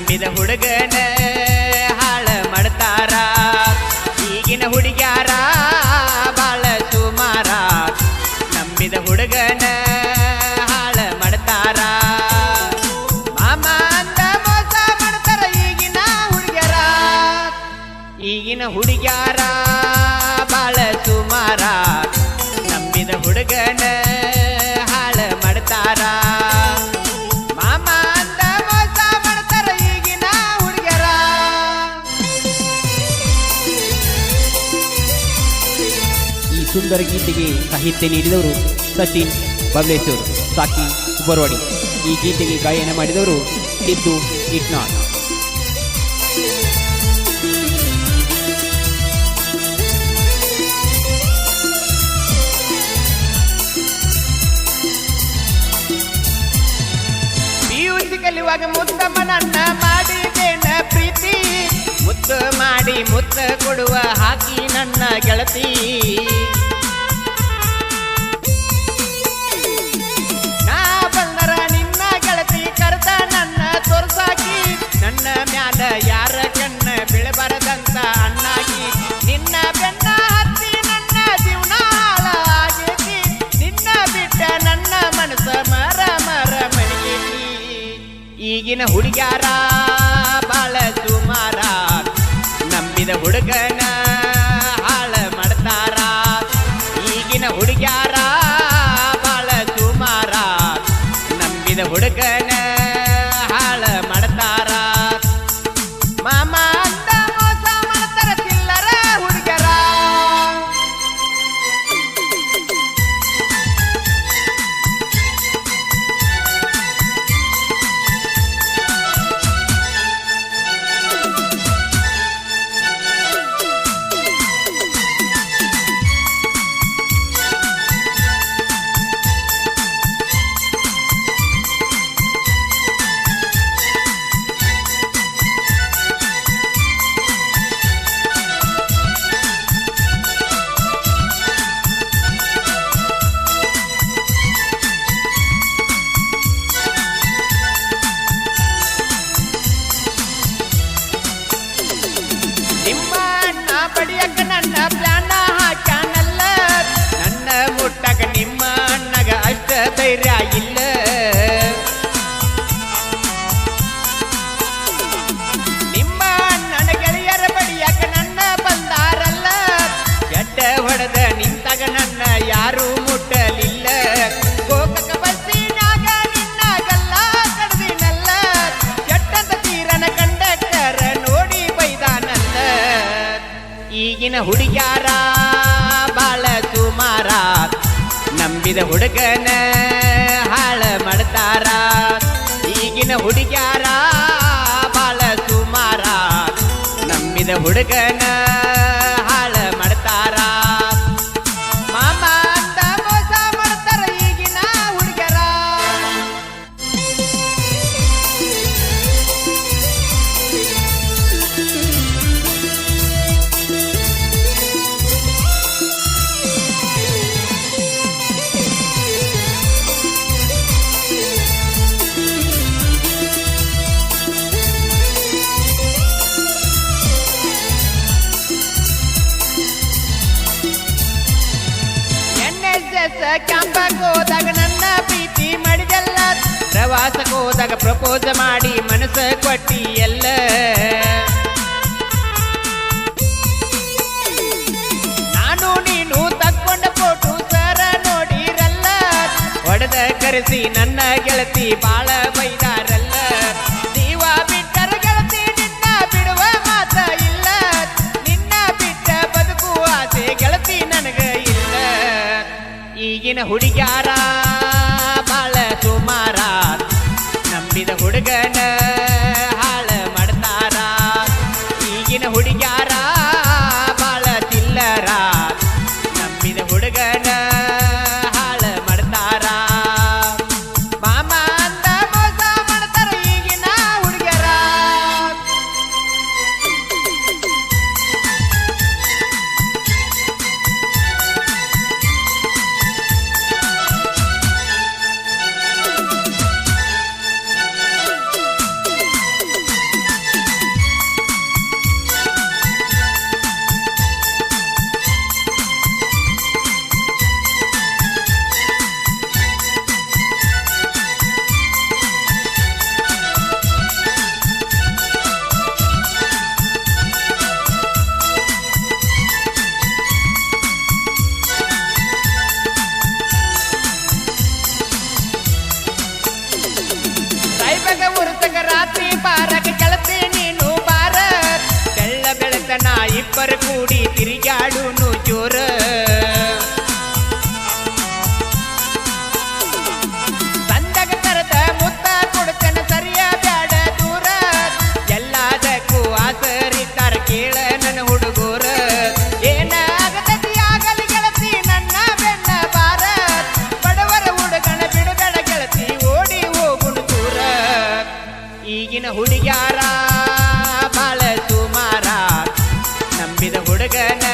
ನಂಬಿದ ಹುಡುಗನ ಹಾಳ ಮಾಡ್ತಾರ ಈಗಿನ ಹುಡುಗ್ಯಾರ ಬಾಳ ಸುಮಾರ ನಂಬಿದ ಹುಡುಗನ ಹಾಳ ಮಾಡ್ತಾರ ಮಾಮ ಅಂದ ಮೋಸ ಮಾಡ್ತಾರ ಈಗಿನ ಹುಡುಗ್ಯಾರ ಬಾಳ ಸುಮಾರ ನಂಬಿದ ಹುಡುಗನ ಹಾಳ ಮಾಡ್ತಾರ ಮಾಮ ಅಂದ ಮೋಸ ಮಾಡ್ತಾರ ಈಗಿನ ಹುಡುಗ್ಯಾರ. ಈ ಸುಂದರ ಗೀತೆಗೆ ಸಾಹಿತ್ಯ ನೀಡಿದವರು ಸಚಿನ್ ಬಬ್ಲೇಶ್ವರ್ ಸಾಕಿ ಬರವಾಡಿ. ಈ ಗೀತೆಗೆ ಗಾಯನ ಮಾಡಿದವರು ಸಿದ್ದು ಇಟ್ನಾಳ್. ಕಲಿಯುವಾಗ ಮುತ್ತಮ್ಮ ನನ್ನ ಮಾಡಿದೇನ ಪ್ರೀತಿ ಮುತ್ತು ಮಾಡಿ ಮುತ್ತ ಕೊಡುವ ಹಾಕಿ ನನ್ನ ಗೆಳತಿ ನಾ ಬಂದರ ನಿನ್ನ ಗೆಳತಿ ಕರೆದ ನನ್ನ ತೋರ್ಸಾಕಿ ನನ್ನ ಮ್ಯಾಲ ಯಾರ ಕಣ್ಣ ಬೀಳಬಾರದಂತ ಅಣ್ಣಾಗಿ ನಿನ್ನ ಬೆನ್ನ ಹತ್ತಿ ನನ್ನ ಜೀವನ ಹಾಳಾಗೈತಿ ನಿನ್ನ ಬಿಟ್ಟ ನನ್ನ ಮನಸ್ಸ ಮರ ಮರ ಮಣಿಗೈತಿ. ಈಗಿನ ಹುಡುಗ್ಯಾರ ಬಾಳ ಸುಮಾರ ನಂಬಿದ ಹುಡುಗನ ಹಾಳ ಮಾಡ್ತಾರ ಈಗಿನ ಹುಡುಗ್ಯಾರ ಬಾಳ ಸುಮಾರ ನಂಬಿದ ಹುಡುಗನ ಹಾಳ ಮಾಡ್ತಾರ ಮಾಮ ಅಂತ ಮೋಸ ಮಾಡ್ತಾರ ಚಿಲ್ಲರ ಹುಡುಗರ. ನಿಮ್ಮ ಅಣ್ಣ ಬಡಿಯಕ ನನ್ನ ಪ್ಲಾನ ಹಾಕ್ಯಾನಲ್ಲ ನನ್ನ ಮುಟ್ಟಕ ನಿಮ್ಮ ಅಣ್ಣಗ ಅಷ್ಟ ಧೈರ್ಯ ಇಲ್ಲ. ನಿಮ್ಮ ಅಣ್ಣನ ಗೆಳೆಯರ ಬಡಿಯಕ ನನ್ನ ಬಂದಾರಲ್ಲ ಎಡ್ಡ ಹೊಡೆದ ನಿಂತಾಗ ನನ್ನ ಯಾರು ಮುಟ್ಟಲಿಲ್ಲ. ಗೋಕಕ ಬಸ್ಸಿನಾಗ ನಿನ್ನ ಗಲ್ಲ ಕಡ್ದಿನಲ್ಲ ಕೆಟ್ಟದ ತೀರನ ಕಂಡಕ್ಟರ ನೋಡಿ ಬೈದಾನಲ್ಲ. ಈಗಿನ ಹುಡುಗ್ಯಾರ ಬಾಳ ಸುಮಾರ ನಂಬಿದ ಹುಡುಗನ ಹಾಳ ಮಾಡ್ತಾರ ಈಗಿನ ಹುಡುಗ್ಯಾರ ಬಾಳ ಸುಮಾರ ನಂಬಿದ ಹುಡುಗನ ಹಾಳ ಮಾಡ್ತಾರ ಮಾಮ ಅಂತ ಮೋಸ ಮಾಡ್ತಾರ ಈಗಿನ ಹುಡುಗ್ಯಾರ. ಕ್ಯಾಂಪಕ್ಕೆ ಹೋದಾಗ ನನ್ನ ಪ್ರೀತಿ ಮಾಡಿದೆಲ್ಲ ಪ್ರವಾಸಕ್ಕೆ ಹೋದಾಗ ಪ್ರಪೋಸ್ ಮಾಡಿ ಮನಸ್ಸ ಕೊಟ್ಟಿ ಎಲ್ಲ. ನಾನು ನೀನು ತಕ್ಕೊಂಡ ಫೋಟೋ ಸರ ನೋಡಿರಲ್ಲ ಹೊಡೆದ ಕರೆಸಿ ನನ್ನ ಗೆಳತಿ ಬಾಳ ಬೈದಾರಲ್ಲ. ನೀವ ಬಿಟ್ಟರ ಗೆಳತಿ ನಿನ್ನ ಬಿಡುವ ಮಾತ ಇಲ್ಲ ನಿನ್ನ ಬಿಟ್ಟ ಬದುಕುವ ಆಸೆ ಗೆಳತಿ ನನಗ ಇಲ್ಲ. ಈಗಿನ ಹುಡುಗ್ಯಾರ ಬಾಳ ಸುಮಾರ ನಂಬಿದ ಹುಡುಗನ ಹಾಳ ಮಾಡ್ತಾರ ಈಗಿನ ಹುಡುಗ್ಯಾರ ಬಾಳ ಚಿಲ್ಲರ ನಂಬಿದ ಹುಡುಗನ ಹಾಳ ಮಾಡ್ತಾರ ಮಾಮ ಅಂದ ಮೋಸ ಮಾಡ್ತಾರ ಈಗಿನ ಹುಡುಗ್ಯಾರ. ಈಗಿನ ಹುಡುಗ್ಯಾರ ಬಾಳ ಸುಮಾರ ನಂಬಿದ ಹುಡುಗನ